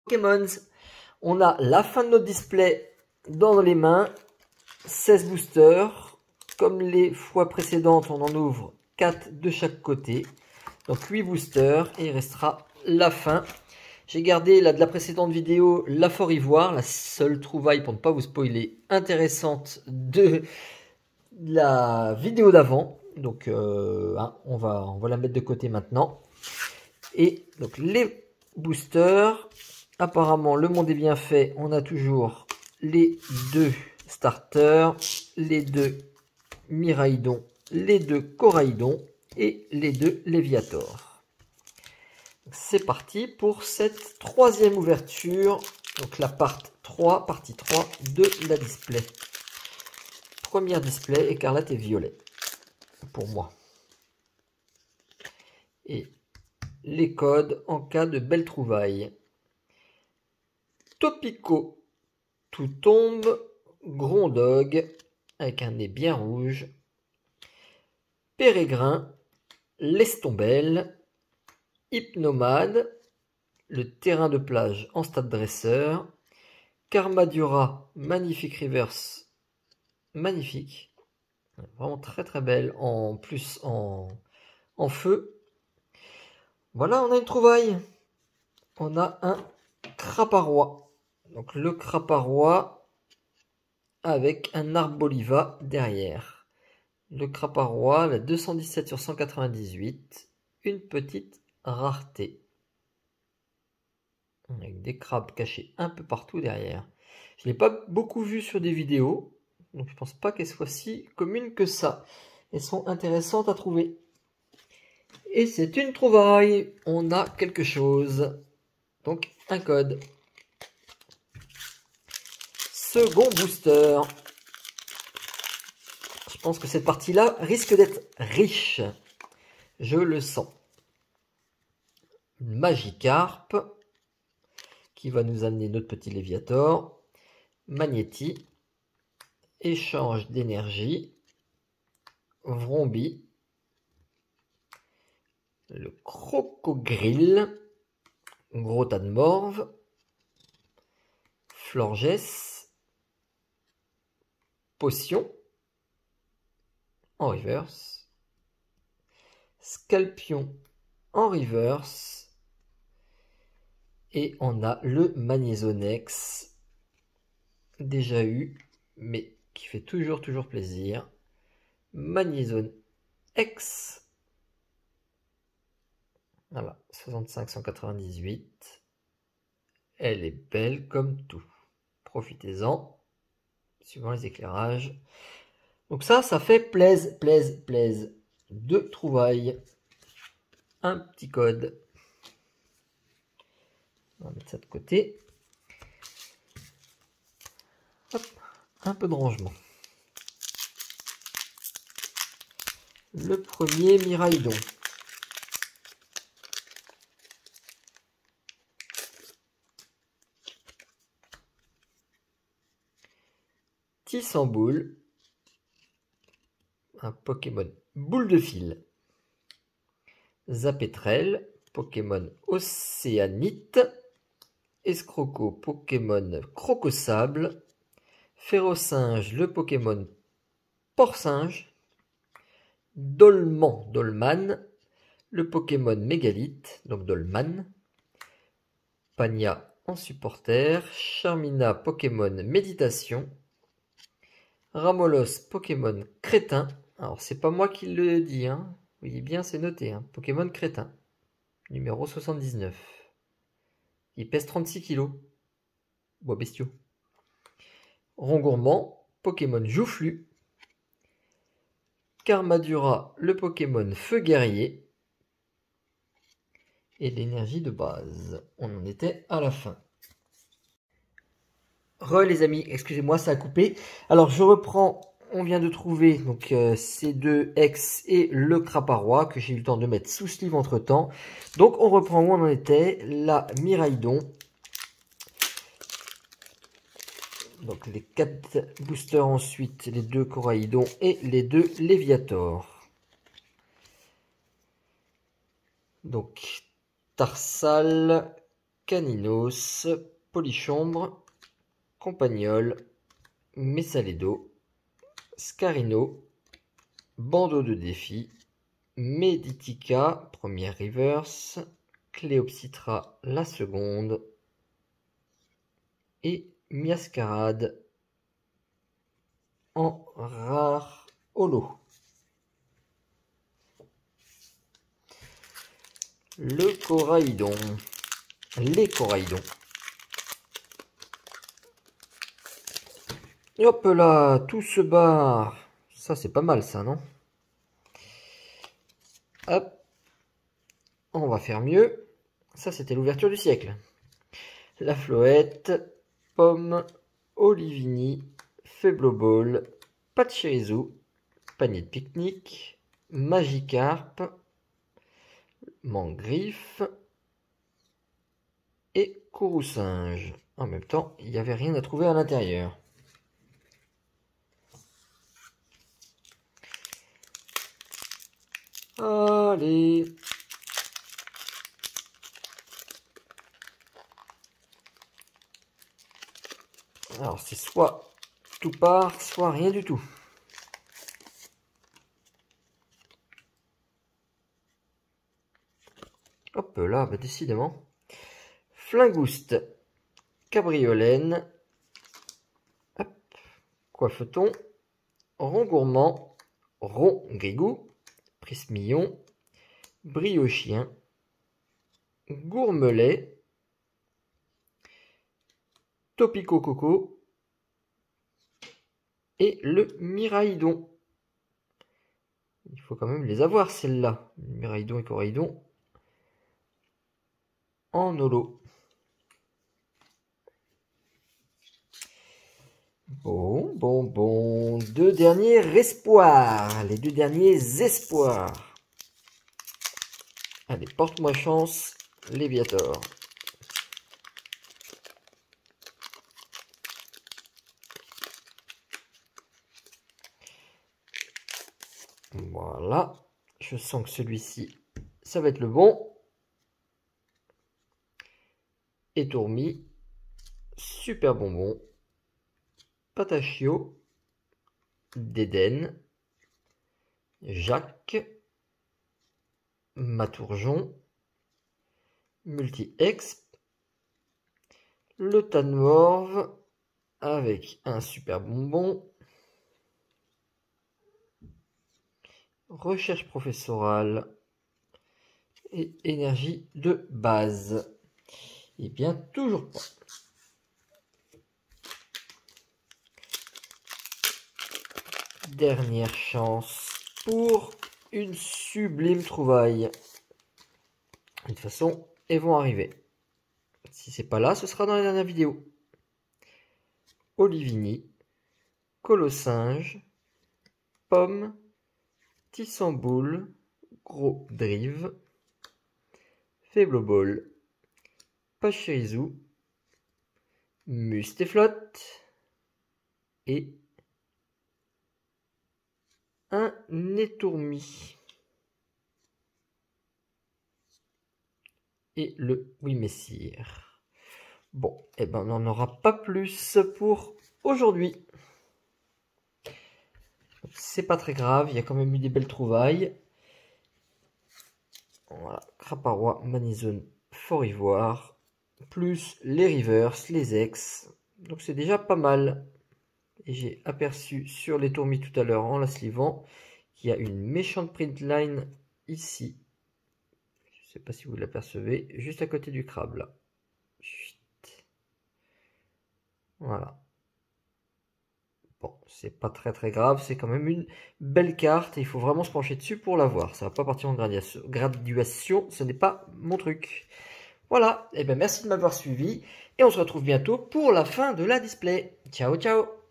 Pokémon, on a la fin de notre display dans les mains, 16 boosters, comme les fois précédentes on en ouvre 4 de chaque côté, donc 8 boosters et il restera la fin. J'ai gardé de la précédente vidéo la Fort Ivoire, la seule trouvaille pour ne pas vous spoiler intéressante de la vidéo d'avant, donc on va la mettre de côté maintenant. Et donc les boosters, apparemment le monde est bien fait, on a toujours les 2 starters, les 2 Miraidon, les 2 Coraidon et les 2 Léviator. C'est parti pour cette troisième ouverture, donc la partie 3 de la display. Première display, écarlate et violet, pour moi. Et les codes en cas de belle trouvaille. Topico, tout tombe, Grondog, avec un nez bien rouge. Pérégrin, Lestombelle, Hypnomade, le terrain de plage en stade dresseur. Carmadura, magnifique reverse, magnifique. Vraiment très très belle, en plus en feu. Voilà, on a une trouvaille. On a un Craparois. Donc le Craparois avec un Arboliva derrière. Le Craparois, la 217 sur 198. Une petite rareté. Avec des crabes cachés un peu partout derrière. Je ne l'ai pas beaucoup vu sur des vidéos. Donc je pense pas qu'elles soient si communes que ça. Elles sont intéressantes à trouver. Et c'est une trouvaille. On a quelque chose. Donc un code. Second booster. Je pense que cette partie-là risque d'être riche. Je le sens. Magikarp. Qui va nous amener notre petit Léviator. Magnéti. Échange d'énergie. Vrombi. Le Crocogrille. Gros tas de morve. Florges. Potion. En reverse. Scalpion en reverse. Et on a le Magnézonex. Déjà eu, mais qui fait toujours plaisir. Magnézone X. Voilà, 65-198. Elle est belle comme tout. Profitez-en, suivant les éclairages. Donc ça fait plaise. Deux trouvailles. Un petit code. On va mettre ça de côté. Hop, un peu de rangement. Le premier Miraidon. Tissamboule. Un Pokémon boule de fil. Zapetrel, Pokémon Océanite. Escroco, Pokémon Crocosable. Férocinge, le Pokémon Porcinge. Dolman, le Pokémon Mégalithe, donc Dolman. Pania en supporter. Charmina, Pokémon Méditation. Ramolos, Pokémon Crétin. Alors, c'est pas moi qui le dis, hein. Vous voyez bien, c'est noté, hein. Pokémon Crétin. Numéro 79. Il pèse 36 kg. Bois bestiaux. Rongourmand, Pokémon Joufflu. Carmadura, le Pokémon Feu Guerrier. Et l'énergie de base. On en était à la fin. Les amis, excusez-moi, ça a coupé. Alors je reprends, on vient de trouver donc ces deux X et le Craparois que j'ai eu le temps de mettre sous sleeve entre temps. Donc on reprend où on en était, la Miraidon. Donc les 4 boosters ensuite, les 2 Coraidon et les 2 Léviator. Donc Tarsal, Caninos, Polychambre, Compagnol, Messaledo, Scarino, Bandeau de défi, Meditica, première reverse, Cléopsitra, la seconde, et Miascarade en rare holo. Le Coraïdon, les Coraïdons. Et hop là, tout se barre. Ça c'est pas mal ça, non? Hop, on va faire mieux. Ça c'était l'ouverture du siècle. La Floette, Pomme, Olivini, Faibloball, Pachirisu, Panier de pique-nique, Magikarp, Mangriffe et Courroucinge. En même temps, il n'y avait rien à trouver à l'intérieur. Allez. Alors c'est soit tout part, soit rien du tout. Hop là, bah décidément. Flingouste, Cabriolène, hop, Coiffeton, Rond Gourmand, Rond Grigou, Prismillon, Briochien, Gourmelet, Topico Coco et le Miraidon. Il faut quand même les avoir celles-là. Miraidon et Coraïdon en holo. Bon. Deux derniers espoirs. Les deux derniers espoirs. Allez, porte-moi chance, Léviator. Voilà. Je sens que celui-ci, ça va être le bon. Étourmi. Super bonbon. Patachio. Dédène. Jacques. Matourjon. Multi-exp. Le Tanmorve avec un super bonbon. Recherche professorale et énergie de base. Et bien toujours pas. Dernière chance pour une sublime trouvaille. De toute façon, elles vont arriver. Si c'est pas là, ce sera dans la dernière vidéo. Olivini, Colossinge, Pomme, Tissamboule, Gros Drive, Faibloball, Pachirisu, Mustéflotte et un Étourmi. Et le Oui Messire. Bon, et ben on n'en aura pas plus pour aujourd'hui. C'est pas très grave, il y a quand même eu des belles trouvailles. Voilà, Craparois, Manizone, Fort Ivoire, plus les reverse, les ex. Donc c'est déjà pas mal. Et j'ai aperçu sur les tourmis tout à l'heure en la slivant qu'il y a une méchante print line ici. Je sais pas si vous l'apercevez, juste à côté du crabe là. Chut. Voilà. Bon, c'est pas très grave, c'est quand même une belle carte et il faut vraiment se pencher dessus pour la voir. Ça va pas partir en graduation, ce n'est pas mon truc. Voilà, et bien merci de m'avoir suivi et on se retrouve bientôt pour la fin de la display. Ciao ciao.